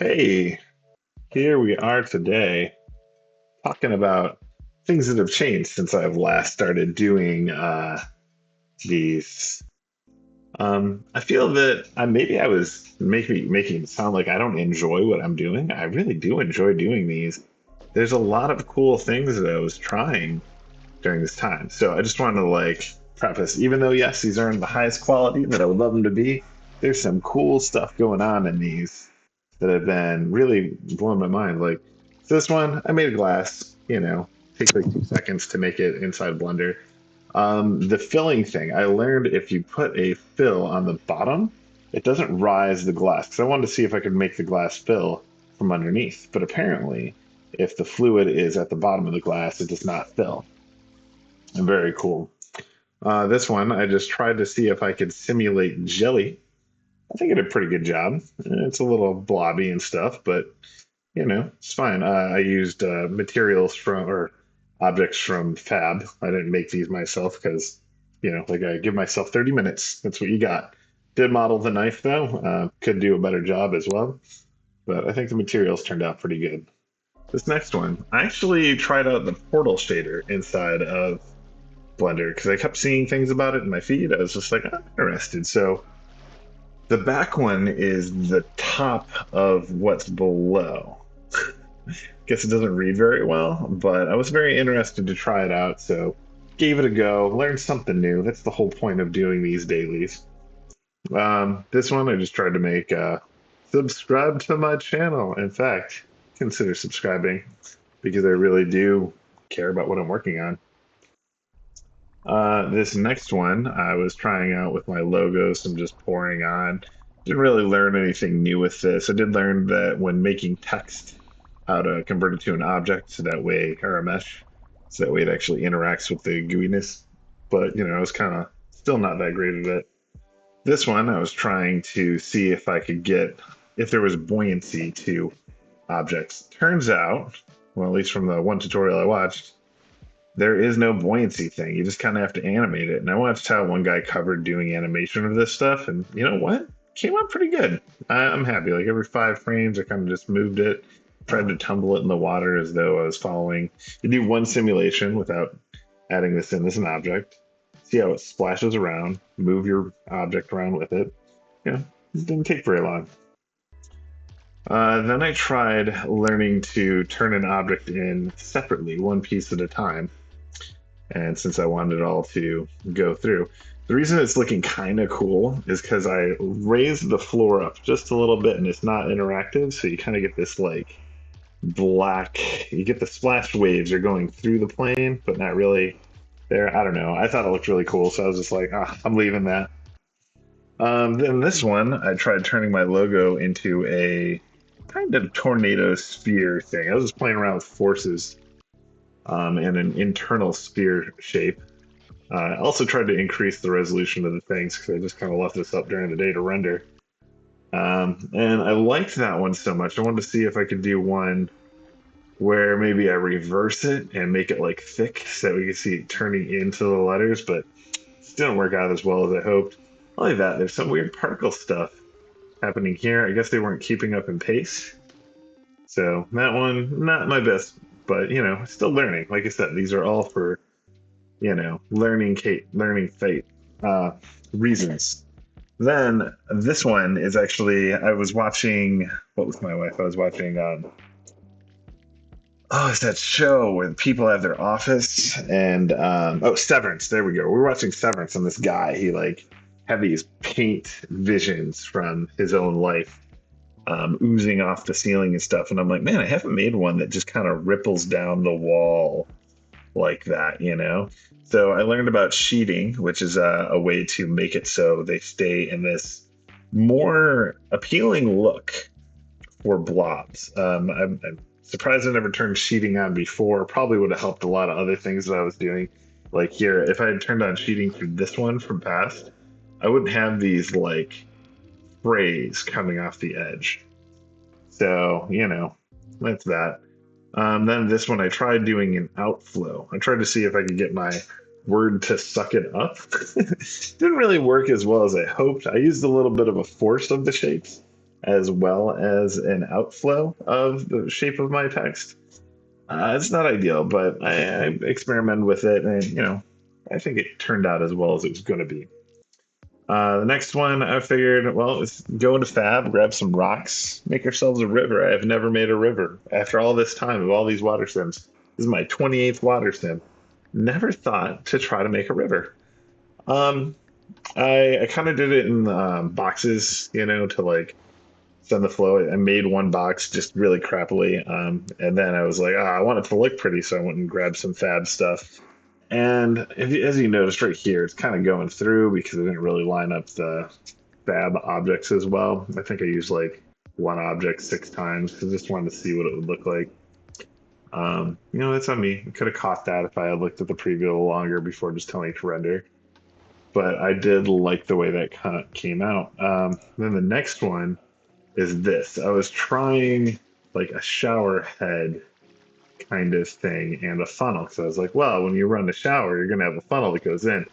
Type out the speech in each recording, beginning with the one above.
Hey, here we are today talking about things that have changed since I've last started doing these. I feel that maybe I was making it sound like I don't enjoy what I'm doing. I really do enjoy doing these. There's a lot of cool things that I was trying during this time. So I just wanted to preface, even though yes, these aren't the highest quality that I would love them to be, there's some cool stuff going on in these that have been really blowing my mind. Like this one, I made a glass, takes like 2 seconds to make it inside Blender. The filling thing, I learned if you put a fill on the bottom, it doesn't rise the glass. Because I wanted to see if I could make the glass fill from underneath. But apparently, if the fluid is at the bottom of the glass, it does not fill. And very cool. This one, I just tried to see if I could simulate jelly. I think I did a pretty good job. It's a little blobby and stuff, but it's fine. I used materials from or objects from Fab. I didn't make these myself because, like I give myself 30 minutes. That's what you got. Did model the knife though. Could do a better job as well, but I think the materials turned out pretty good. This next one, I actually tried out the portal shader inside of Blender because I kept seeing things about it in my feed. I was just like, I'm interested. So the back one is the top of what's below. Guess it doesn't read very well, but I was very interested to try it out, so gave it a go, learned something new. That's the whole point of doing these dailies. This one I just tried to make subscribe to my channel. In fact, consider subscribing because I really do care about what I'm working on. This next one I was trying out with my logos. I'm just pouring on. Didn't really learn anything new with this. I did learn that when making text, how to convert it to an object so that way, or a mesh, so that way it actually interacts with the gooiness. But, I was kind of still not that great at it. This one, I was trying to see if I could get, if there was buoyancy to objects. Turns out, well, at least from the one tutorial I watched, there is no buoyancy thing. You just kind of have to animate it. And I watched how one guy covered doing animation of this stuff, and you know what? Came out pretty good. I'm happy. Like every 5 frames, I kind of just moved it, tried to tumble it in the water as though I was following. You do one simulation without adding this in as an object. See how it splashes around. Move your object around with it. It didn't take very long. Then I tried learning to turn an object in separately, one piece at a time. And since I wanted it all to go through, the reason it's looking kind of cool is because I raised the floor up just a little bit and it's not interactive. So you kind of get this like black, you get the splash waves are going through the plane, but not really there. I don't know. I thought it looked really cool. So I was just like, I'm leaving that. Then this one, I tried turning my logo into a kind of tornado sphere thing. I was just playing around with forces and an internal sphere shape. I also tried to increase the resolution of the things because I just kind of left this up during the day to render. And I liked that one so much. I wanted to see if I could do one where maybe I reverse it and make it like thick so that we can see it turning into the letters, but it didn't work out as well as I hoped. Not only that, there's some weird particle stuff happening here. I guess they weren't keeping up in pace. So that one, not my best, but still learning. Like I said, these are all for learning fate reasons. Then this one is actually I was watching what with my wife. I was watching it's that show where people have their office and Severance. There we go. We were watching Severance and this guy he like had these paint visions from his own life oozing off the ceiling and stuff. And I'm like, man, I haven't made one that just kind of ripples down the wall like that. So I learned about sheeting, which is a way to make it so they stay in this more appealing look for blobs. I'm surprised I never turned sheeting on before. Probably would have helped a lot of other things that I was doing. Like here, if I had turned on sheeting through this one from past, I wouldn't have these like sprays coming off the edge. So, that's that. Then this one, I tried doing an outflow. I tried to see if I could get my word to suck it up. Didn't really work as well as I hoped. I used a little bit of a force of the shapes, as well as an outflow of the shape of my text. It's not ideal, but I experimented with it, and I think it turned out as well as it was going to be. The next one, I figured, well, let's go into Fab, grab some rocks, make ourselves a river. I have never made a river after all this time of all these water sims. This is my 28th water sim. Never thought to try to make a river. Um, I kind of did it in boxes, to like send the flow. I made one box just really crappily, and then I was like, I want it to look pretty, so I went and grabbed some Fab stuff. And as you noticed right here, it's kind of going through because I didn't really line up the Fab objects as well. I think I used like one object 6 times because I just wanted to see what it would look like. That's on me. I could have caught that if I had looked at the preview a little longer before just telling it to render. But I did like the way that kind of came out. Then the next one is this. I was trying like a shower head kind of thing and a funnel because I was like, well, when you run the shower, you're gonna have a funnel that goes in.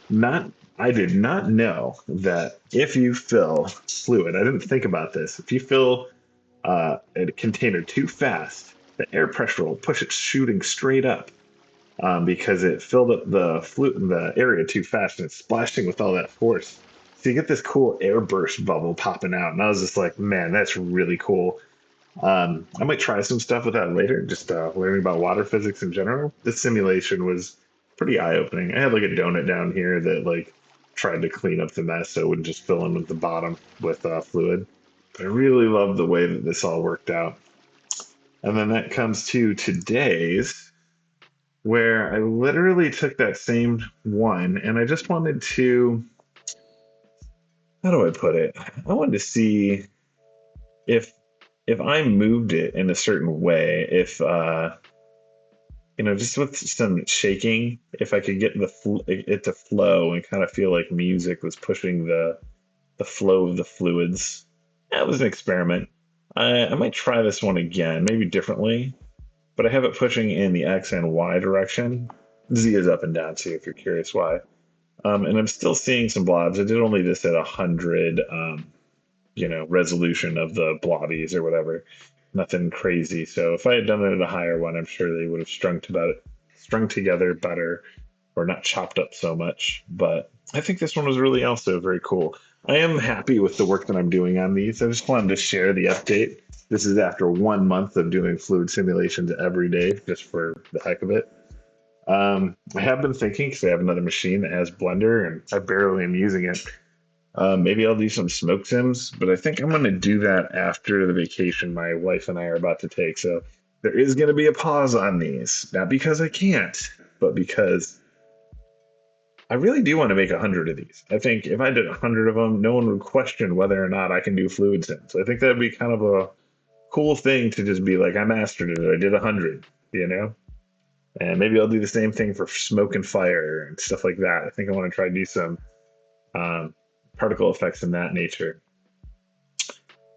Not, I did not know that if you fill fluid, I didn't think about this. If you fill a container too fast, the air pressure will push it shooting straight up because it filled up the area too fast and it's splashing with all that force. So you get this cool air burst bubble popping out, and I was just like, man, that's really cool. I might try some stuff with that later, just learning about water physics in general. This simulation was pretty eye-opening. I had like a donut down here that like tried to clean up the mess so it wouldn't just fill in with the bottom with fluid. But I really love the way that this all worked out. And then that comes to today's, where I literally took that same one and I just wanted to, how do I put it? I wanted to see if I moved it in a certain way, if just with some shaking, if I could get it to flow and kind of feel like music was pushing the flow of the fluids. That was an experiment. I might try this one again, maybe differently, but I have it pushing in the X and Y direction. Z is up and down too, if you're curious why. And I'm still seeing some blobs. I did only this at 100, resolution of the blobbies or whatever. Nothing crazy. So if I had done it at a higher one, I'm sure they would have strung together better or not chopped up so much. But I think this one was really also very cool. I am happy with the work that I'm doing on these. I just wanted to share the update. This is after 1 month of doing fluid simulations every day, just for the heck of it. I have been thinking because I have another machine that has Blender, and I barely am using it. Maybe I'll do some smoke sims, but I think I'm going to do that after the vacation my wife and I are about to take. So there is going to be a pause on these, not because I can't, but because I really do want to make 100 of these. I think if I did 100 of them, no one would question whether or not I can do fluid sims. I think that'd be kind of a cool thing to just be like, I mastered it. I did 100, And maybe I'll do the same thing for smoke and fire and stuff like that. I think I want to try to do some um, particle effects in that nature.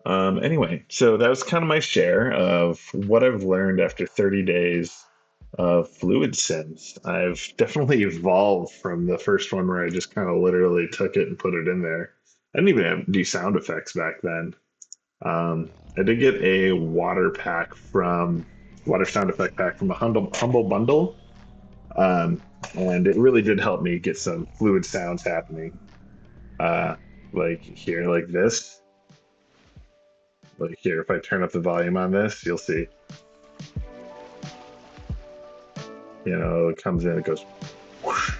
Anyway, so that was kind of my share of what I've learned after 30 days of fluid sims. I've definitely evolved from the first one where I just kind of literally took it and put it in there. I didn't even do sound effects back then. I did get a water sound effect pack from a humble bundle, and it really did help me get some fluid sounds happening. Like here, like this. Like here, if I turn up the volume on this, you'll see. It comes in, it goes. Whoosh.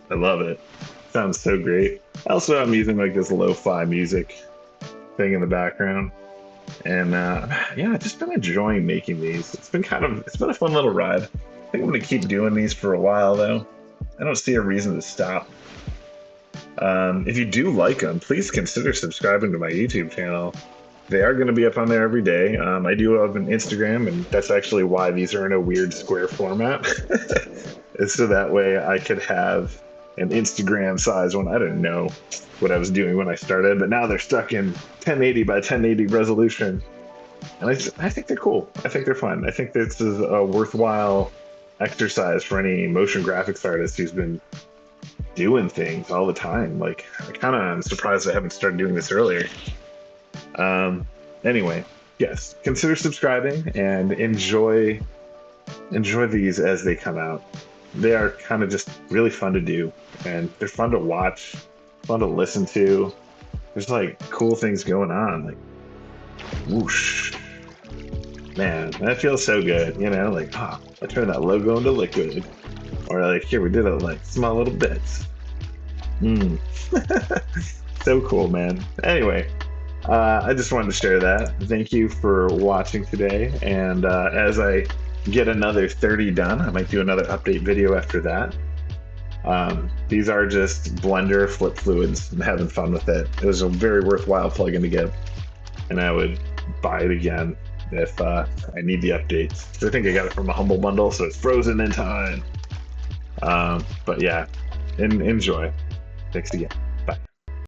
I love it. Sounds so great. Also, I'm using like this lo-fi music thing in the background. And I've just been enjoying making these. It's been a fun little ride. I think I'm gonna keep doing these for a while though. I don't see a reason to stop. If you do like them, please consider subscribing to my YouTube channel. They are going to be up on there every day. I do have an Instagram, and that's actually why these are in a weird square format. It's so that way I could have an Instagram size one. I didn't know what I was doing when I started, but now they're stuck in 1080 by 1080 resolution. And I think they're cool. I think they're fun. I think this is a worthwhile exercise for any motion graphics artist who's been doing things all the time. Like, I kind of am surprised I haven't started doing this earlier. Um, anyway, yes, consider subscribing and enjoy these as they come out. They are kind of just really fun to do, and they're fun to watch, fun to listen to. There's like cool things going on, like whoosh, man, that feels so good. Like I turned that logo into liquid, or like here we did it like small little bits. Mm. So cool, man. Anyway, I just wanted to share that. Thank you for watching today. And as I get another 30 done, I might do another update video after that. These are just Blender flip fluids. I'm having fun with it. It was a very worthwhile plugin to get, and I would buy it again if I need the updates. I think I got it from a Humble Bundle, so it's frozen in time. But yeah, enjoy. Thanks again.